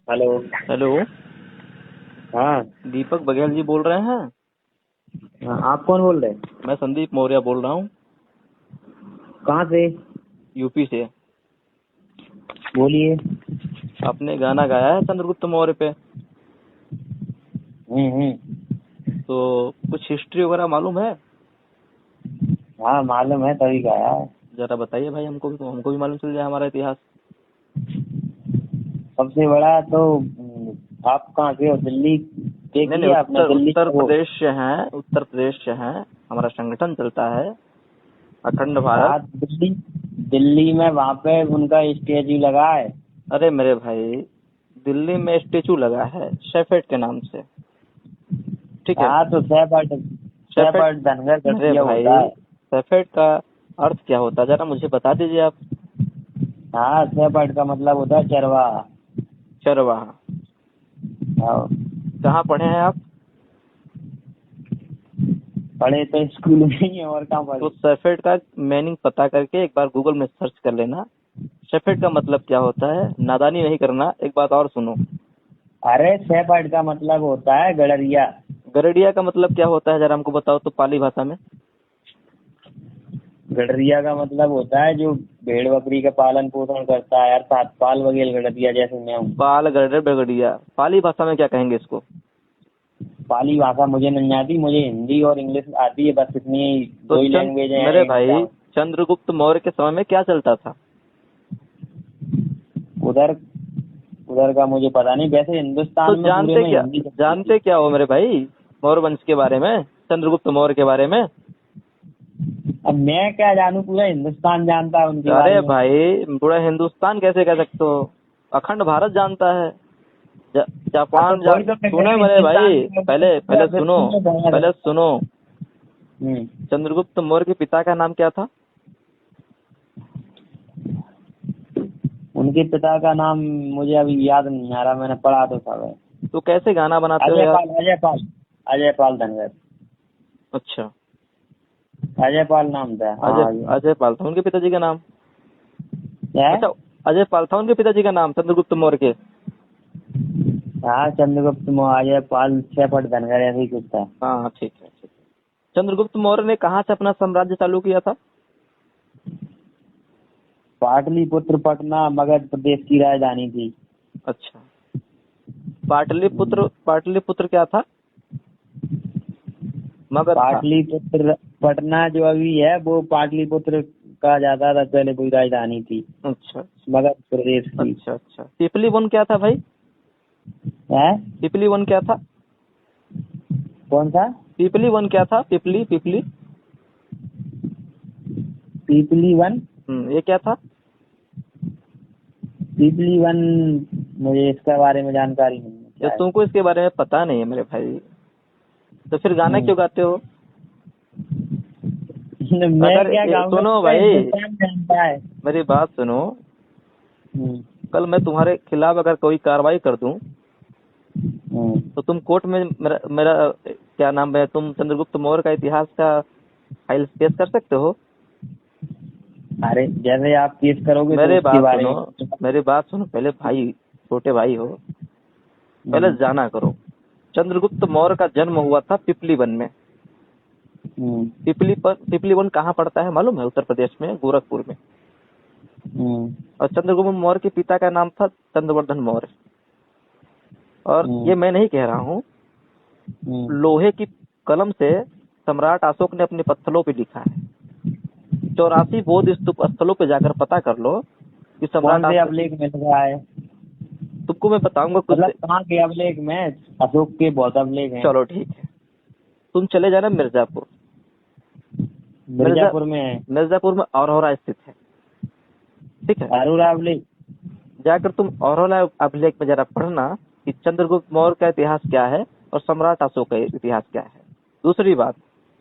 Hello. Hello. हाँ। दीपक बघेल जी बोल रहे हैं? हाँ, आप कौन बोल रहे हैं? मैं संदीप मौर्य बोल रहा हूँ, कहाँ से? यूपी से। बोलिए। आपने गाना गाया है चंद्रगुप्त मौर्य पे, तो कुछ हिस्ट्री वगैरह मालूम है? हाँ मालूम है, तभी गाया है। जरा बताइए भाई, हमको भी, तो हमको भी मालूम चल जाए हमारा इतिहास। सबसे बड़ा तो आप कहाँ से हो? दिल्ली के नहीं की नहीं, आपने उत्तर दिल्ली उत्तर से हो? प्रदेश से हैं, उत्तर प्रदेश से हैं। हमारा संगठन चलता है अखंड भारत। हाँ दिल्ली। दिल्ली में वहाँ पे उनका स्टेच्यू लगा है। अरे मेरे भाई, दिल्ली में स्टेचू लगा है शेफेट के नाम से, ठीक है? हाँ तो शेफेट। सैफर्ड धनगर मेरे गठिया होता भाई, है। शेफेट का अर्थ क्या होता है, जरा मुझे बता दीजिए आप। हाँ सैफर्ड का मतलब होता है चरवाहा। चरवाहा। हाँ। कहाँ पढ़े हैं आप? पढ़े तो स्कूल में ही है, और कहाँ तो पढ़े? शेफर्ड का मीनिंग पता करके एक बार गूगल में सर्च कर लेना। शेफर्ड का मतलब क्या होता है, नादानी नहीं करना। एक बात और सुनो, अरे सैफर्ड का मतलब होता है गडरिया। गरडिया का मतलब क्या होता है, जरा हमको बताओ तो पाली भाषा में। गडरिया का मतलब होता है जो भेड़ बकरी का पालन पोषण करता है, अर्थात पाल बघेल गडरिया जैसे मैं हूँ। पाल गरडर बगड़िया, पाली भाषा में क्या कहेंगे इसको? पाली भाषा मुझे नहीं आती, मुझे हिंदी और इंग्लिश आती है, बस इतनी तो दो ही लैंग्वेज है मेरे इंडिया भाई, में। चंद्रगुप्त मौर्य के समय में क्या चलता था? उधर उधर का मुझे पता नहीं, वैसे तो हिंदुस्तान में पूरे में हिंदी चलती थी। जानते क्या हो मेरे भाई, मौर्य वंश के बारे में, चंद्रगुप्त मौर्य के बारे में? अब मैं क्या जानूँ, पूरा हिंदुस्तान जानता है उनके बारे अरे में। भाई, पूरा हिंदुस्तान कैसे कह सकते हो, अखंड भारत जानता है। ज- हाँ तो जापान वही तो मैं कह सुने रहा हूँ, मेरे हिंदुस्तान भाई, की पहले पूरा पहले सुनो, विश्व में भ्रमण है। पहले सुनो। हम्म। चंद्रगुप्त मौर्य के पिता का नाम क्या था? उनके पिता का नाम मुझे अभी याद नहीं आ रहा, मैंने पढ़ा तो था वह। तो कैसे गाना बनाते हो अजय यार? पाल, अजय पाल। अजय पाल धनगर। अच्छा, अजय पाल नाम था, अजय हाँ ये। अजय पाल था उनके पिताजी का नाम। क्या है? अच्छा, अजय पाल था उनके पिताजी का नाम चंद्रगुप्त मौर्य के। हाँ चंद्रगुप्त मौर्य पाल छह धनगर ऐसे ही कुछ था। हाँ हाँ, ठीक है ठीक है। चंद्रगुप्त मौर्य ने कहाँ से अपना साम्राज्य चालू किया था? पाटलिपुत्र पटना मगध प्रदेश की राजधानी थी। अच्छा, पाटलिपुत्र, पाटलिपुत्र क्या था? मगध था। पाटलिपुत्र पटना जो अभी है वो पाटलिपुत्र कहा जाता था, पहले कोई राजधानी थी अच्छा मगध प्रदेश की। अच्छा अच्छा। पिपली वन क्या था भाई? है? पिपली वन क्या था? कौन सा? पिपली वन क्या था? पिपली पिपली। पीपली वन। ये क्या था? पीपली वन मुझे इसके बारे में जानकारी नहीं है, जब क्या है? तुमको इसके बारे में पता नहीं है मेरे भाई, तो फिर गाना क्यों गाते हो? मैं अगर क्या गाऊंगा, सुनो पूरा भाई, हिंदुस्तान जानता है। मेरी बात सुनो। हम्म, कल मैं तुम्हारे खिलाफ अगर कोई कार्रवाई कर दूं, हम्म। तो तुम कोर्ट में मेरा क्या नाम है, तुम चंद्रगुप्त मौर्य का इतिहास का फाइल पेश कर सकते हो? अरे जैसे आप केस करोगे तो मेरे उसके बात बारे सुनो, में। मेरी बात सुनो पहले भाई, छोटे भाई हो, पहले हम्म, जाना करो। चंद्रगुप्त मौर्य का जन्म हुआ था पिपली वन में। हम्म, पिपली वन कहाँ पड़ता है मालूम है? उत्तर प्रदेश में, गोरखपुर में। हम्म, और चंद्रगुप्त मौर्य के पिता का नाम था चंद्रवर्धन मौर्य। और हम्म, ये मैं नहीं कह रहा हूँ, हम्म। लोहे की कलम से सम्राट अशोक ने अपने पत्थरों पे लिखा है। 84 बौद्ध स्तूप स्थलों पे जाकर पता कर लो कि कौन सम्राट से अशोक। अभिलेख में लिखा है? तुमको मैं बताऊंगा कुछ मतलब कहाँ के अभिलेख में? अशोक के बहुत अभिलेख हैं। चलो ठीक है, तुम चले जाना मिर्जापुर। मिर्जा मिर्जापुर में है। मिर्जापुर में औरहरा स्थित है, ठीक है? अरोरा अभिलेख। जाकर तुम औरहरा अभिलेख में जरा पढ़ना कि चंद्रगुप्त मौर्य का इतिहास क्या है और सम्राट अशोक का इतिहास क्या है। दूसरी बात,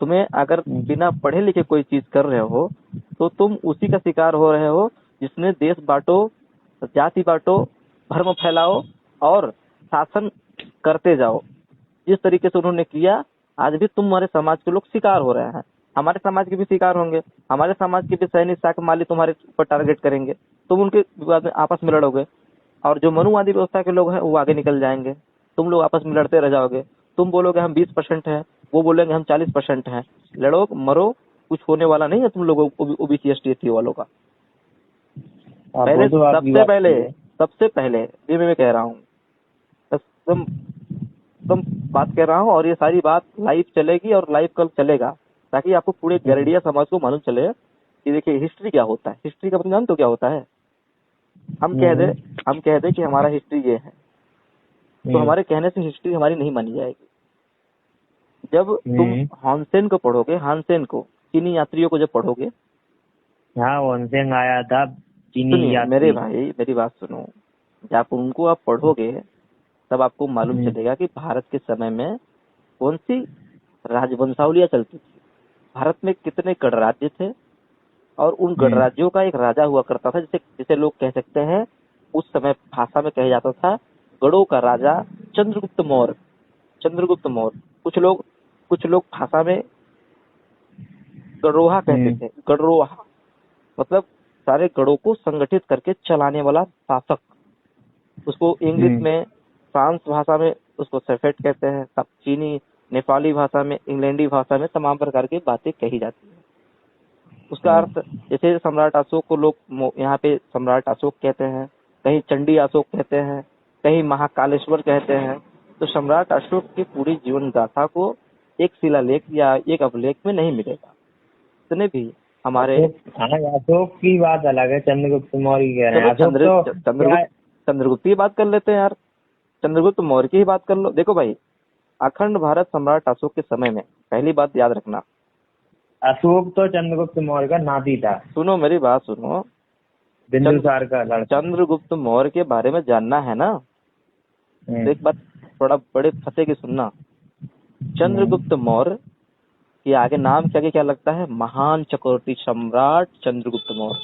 तुम्हें अगर बिना पढ़े लिखे कोई चीज कर रहे हो, तो तुम उसी का शिकार हो रहे हो जिसने देश बांटो, जाति बांटो, धर्म फैलाओ और शासन करते जाओ। जिस तरीके से उन्होंने किया, आज भी तुम्हारे समाज के लोग शिकार हो रहे हैं। हमारे समाज के भी शिकार होंगे, हमारे समाज के भी सैनिक शाक माली तुम्हारे ऊपर टारगेट करेंगे, तुम उनके विवाद में आपस में लड़ोगे। और जो मनुवादी व्यवस्था के लोग हैं वो आगे निकल जाएंगे। तुम लोग आपस में लड़ते रह जाओगे। तुम बोलोगे हम 20% हैं, वो बोलेंगे हम 40% हैं। लड़ो मरो, कुछ होने वाला नहीं है तुम लोगों ओबीसी एसटी एसटी वालों का। आप पहले वो तो आपकी सबसे बात पहले सही है। सबसे पहले ये मैं कह रहा हूँ, एकदम एकदम बात कर रहा हूँ, और ये सारी बात लाइव चलेगी और लाइव कल चलेगा, ताकि आपको पूरे गैरडिया समाज को मालूम चले कि देखिए हिस्ट्री क्या होता है। हिस्ट्री का मतलब तो क्या होता है, हम कह दे कि हमारा हिस्ट्री ये है, तो हमारे कहने से हिस्ट्री हमारी नहीं मानी जाएगी। जब तुम हानसेन को पढ़ोगे, हानसेन को, चीनी यात्रियों को जब पढ़ोगे, हाँ वनसेन आया था चीनी सुनिए मेरे यात्री। भाई मेरी बात सुनो, जब उनको आप पढ़ोगे तब आपको मालूम चलेगा कि भारत के समय में कौन सी राजवंशावलियां चलती थी, भारत में कितने गणराज्य थे, और उन गणराज्यों का एक राजा हुआ करता था, जिसे जिसे लोग कह सकते हैं, उस समय भाषा में कहा जाता था गढ़ों का राजा चंद्रगुप्त मौर्य। चंद्रगुप्त मौर्य, कुछ लोग भाषा में गढ़रोहा कहते थे। गढ़रोहा मतलब सारे गढ़ों को संगठित करके चलाने वाला शासक। उसको इंग्लिश में, फ्रांस भाषा में उसको सेफेट कहते हैं, तब चीनी, नेपाली भाषा में, इंग्लैंडी भाषा में तमाम प्रकार की बातें कही जाती है। उसका अर्थ, जैसे सम्राट अशोक को लोग यहाँ पे सम्राट अशोक कहते हैं, कहीं चंडी अशोक कहते हैं, कहीं महाकालेश्वर कहते हैं। तो सम्राट अशोक की पूरी जीवन गाथा को एक शिलालेख या एक अभिलेख में नहीं मिलेगा। जितने भी हमारे अशोक की बात अलग है, चंद्रगुप्त मौर्य कह रहे हैं। अशोक तो चंद्रगुप्त की बात कर लेते हैं यार, चंद्रगुप्त मौर्य की ही बात कर लो। देखो भाई, अखंड भारत सम्राट अशोक के समय में, पहली बात याद रखना, अशोक तो चंद्रगुप्त मौर्य का नाती था। सुनो मेरी बात सुनो, बिंदुसार का लड़का। चंद्रगुप्त मौर्य के बारे में जानना है ना, तो एक बात थोड़ा बड़े फंसे की सुनना। चंद्रगुप्त मौर्य के आगे नाम के आगे क्या लगता है, महान चक्रवर्ती सम्राट चंद्रगुप्त मौर्य।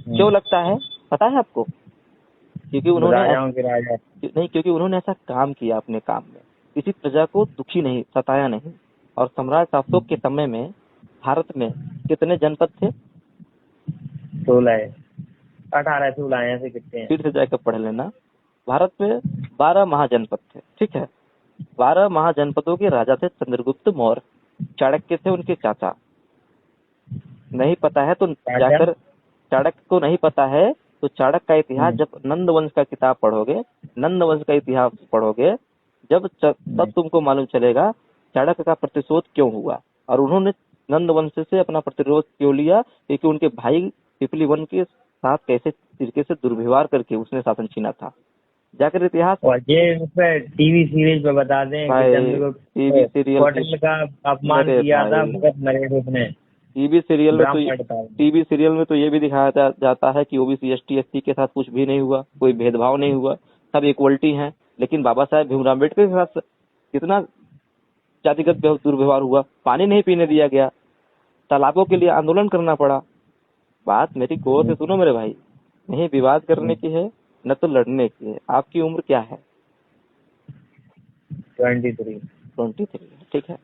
क्यों लगता है पता है आपको? क्योंकि उन्होंने ऐसा काम किया अपने काम में, किसी प्रजा को दुखी नहीं, सताया नहीं। और सम्राट अशोक के समय में भारत में कितने जनपद थे? 16, 18, 16 ऐसे कितने हैं? फिर से जाकर पढ़ लेना। भारत में 12 महाजनपद थे, ठीक है। 12 महाजनपदों के राजा थे चंद्रगुप्त मौर्य। चाणक्य थे उनके चाचा। नहीं पता है तो जाकर, चाणक्य को नहीं पता है तो चाणक्य का इतिहास, जब नंद वंश का किताब पढ़ोगे, नंद वंश का इतिहास पढ़ोगे, तब तुमको मालूम चलेगा चाणक्य का प्रतिशोध क्यों हुआ, और उन्होंने नंद वंश से अपना प्रतिरोध क्यों लिया, क्योंकि उनके भाई पिपली वन के साथ कैसे तरीके से दुर्व्यवहार करके उसने शासन छीना था। जाकर इतिहास, और ये टीवी सीरीज पे बता दें कि चंद्रगुप्त टीवी सीरियल होटल का अपमान किया था, मगर नरेश उसने। टीवी सीरियल में तो ये भी दिखाया जाता है कि ओबीसी एसटी एसटी के साथ कुछ भी नहीं हुआ, कोई भेदभाव नहीं हुआ, सब इक्वलिटी है। लेकिन बाबा साहेब भीमराव अम्बेडकर के साथ कितना जातिगत दुर्व्यवहार हुआ, पानी नहीं पीने दिया गया, तालाबों के लिए आंदोलन करना पड़ा। बात मेरी गौर से सुनो मेरे भाई, नहीं विवाद करने की है न तो लड़ने की है। आपकी उम्र क्या है? 23, ठीक है।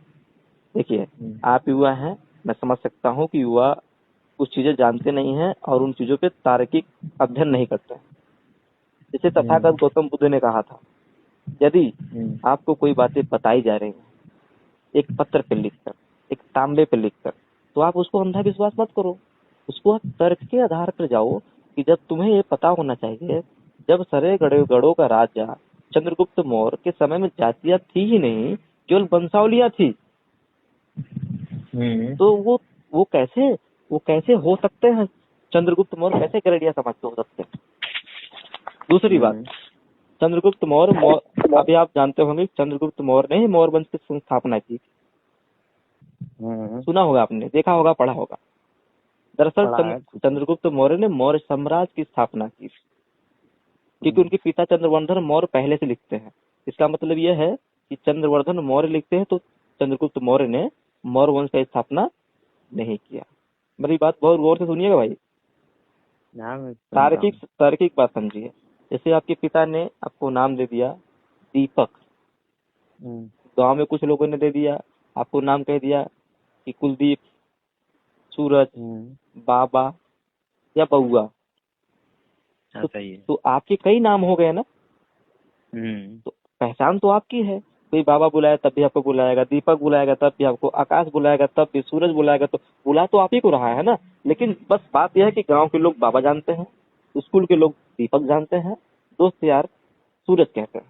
देखिए आप युवा हैं, मैं समझ सकता हूँ कि युवा कुछ चीजें जानते नहीं हैं और उन चीजों पे तार्किक अध्ययन नहीं करते हैं। जैसे तथागत गौतम बुद्ध ने कहा था, यदि आपको कोई बातें बताई जा रही हैं एक पत्र पे लिखकर, एक तांबे पे लिखकर, तो आप उसको अंधविश्वास मत करो, उसको आप तर्क के आधार पर जाओ। कि जब तुम्हें ये पता होना चाहिए, जब सारे गढ़ों का राजा चंद्रगुप्त मौर्य के समय में जातियां थी ही नहीं, केवल वंशावलियां थी, तो वो कैसे हो सकते हैं? चंद्रगुप्त मौर्य कैसे गैरडिया समाज के हो सकते हैं? दूसरी बात, चंद्रगुप्त मौर्य, अभी आप जानते होंगे चंद्रगुप्त मौर्य ने मौर्य वंश की स्थापना की। सुना होगा आपने, देखा होगा, पढ़ा होगा। दरअसल चंद्रगुप्त मौर्य ने मौर्य साम्राज्य की स्थापना की, क्योंकि उनके पिता चंद्रवर्धन मौर्य पहले से लिखते हैं। इसका मतलब यह है कि चंद्रवर्धन मौर्य लिखते हैं तो चंद्रगुप्त मौर्य ने मौर्य वंश की स्थापना नहीं किया। मेरी बात बहुत गौर से सुनिएगा भाई, तार्किक बात समझिए। जैसे आपके पिता ने आपको नाम दे दिया दीपक, गांव में कुछ लोगों ने दे दिया आपको नाम, कह दिया कि कुलदीप, सूरज, बाबा या बउआ। अच्छा सही है। तो आपके कई नाम हो गए ना, तो पहचान तो आपकी है। कोई बाबा बुलाया तब भी आपको बुलाएगा, दीपक बुलाएगा तब भी आपको, आकाश बुलाएगा तब भी, सूरज बुलाएगा तो बुला तो आप ही को रहा है ना। लेकिन बस बात यह है कि गांव के लोग बाबा जानते हैं, स्कूल के लोग दीपक जानते हैं, दोस्त यार सूरज कहते हैं।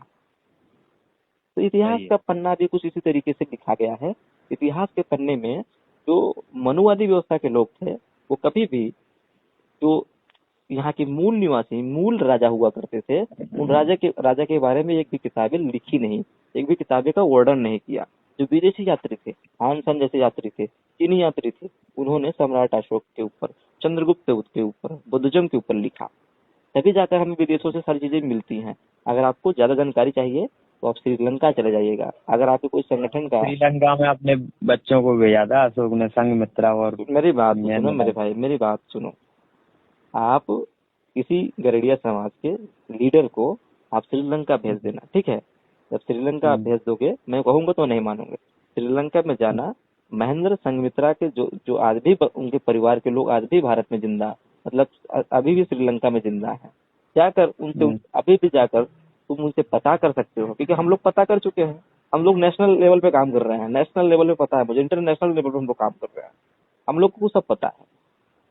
तो इतिहास सही है। का पन्ना भी कुछ इसी तरीके से लिखा गया है। इतिहास के पन्ने में जो मनुवादी व्यवस्था के लोग थे वो कभी भी, जो यहाँ के मूल निवासी, मूल राजा हुआ करते थे, उन राजा के बारे में एक भी किताबें लिखी नहीं, एक भी किताबें का वर्णन नहीं किया। जो विदेशी यात्री थे, हान सन जैसे यात्री थे, चीनी यात्री थे, उन्होंने सम्राट अशोक के ऊपर, चंद्रगुप्त के ऊपर, बुद्धिज्म के ऊपर लिखा। तभी जाकर हमें विदेशों से सारी चीजें मिलती हैं। अगर आपको ज्यादा जानकारी चाहिए तो आप श्रीलंका चले जाइएगा। अगर आपके कोई संगठन का, श्रीलंका में अपने बच्चों को भेजा था अशोक ने, संघमित्रा और मेरी बात तो सुनो मैंने मेरे भाई, मेरी बात सुनो। आप किसी गरड़िया समाज के लीडर को आप श्रीलंका भेज देना, ठीक है। जब श्रीलंका आप भेज दोगे, मैं कहूंगा तो नहीं मानोगे, श्रीलंका में जाना, महेंद्र संघमित्रा के जो आज भी उनके परिवार के लोग आज भी भारत में जिंदा, मतलब अभी भी श्रीलंका में जिंदा है, जाकर उनसे अभी भी जाकर तुम उनसे पता कर सकते हो, क्योंकि हम लोग पता कर चुके हैं। हम लोग नेशनल लेवल पे काम कर रहे हैं, नेशनल लेवल पे पता है मुझे, इंटरनेशनल लेवल पे हम लोग काम कर रहे हैं। हम लोग को सब पता है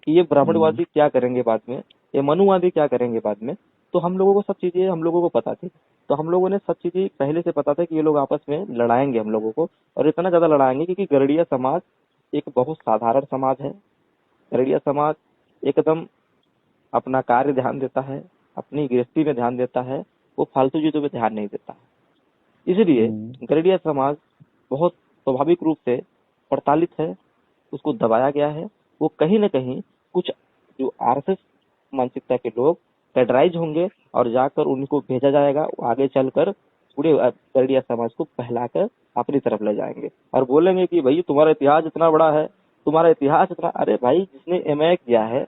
कि ये ब्राह्मणवादी क्या करेंगे बाद में, ये मनुवादी क्या करेंगे बाद में। तो हम लोगों को सब चीजें हम लोगों को पता थी। तो हम लोगों ने सब चीजें पहले से पता था कि ये लोग आपस में लड़ाएंगे हम लोगों को, और इतना ज्यादा लड़ाएंगे क्योंकि गरड़िया समाज एक बहुत साधारण समाज है। गरड़िया समाज एकदम अपना कार्य ध्यान देता है, अपनी गृहस्थी में ध्यान देता है, वो फालतू चीजों पे ध्यान नहीं देता है। इसलिए गरड़िया समाज बहुत स्वाभाविक रूप से प्रताड़ित है, उसको दबाया गया है। वो कहीं न कहीं कुछ जो आरएसएस मानसिकता के लोग फेडराइज होंगे और जाकर उनको भेजा जाएगा, आगे चलकर पूरे गरड़िया समाज को बहलाकर अपनी तरफ ले जाएंगे और बोलेंगे कि भाई तुम्हारा इतिहास इतना बड़ा है, तुम्हारा इतिहास इतना। अरे भाई, जिसने एमए किया है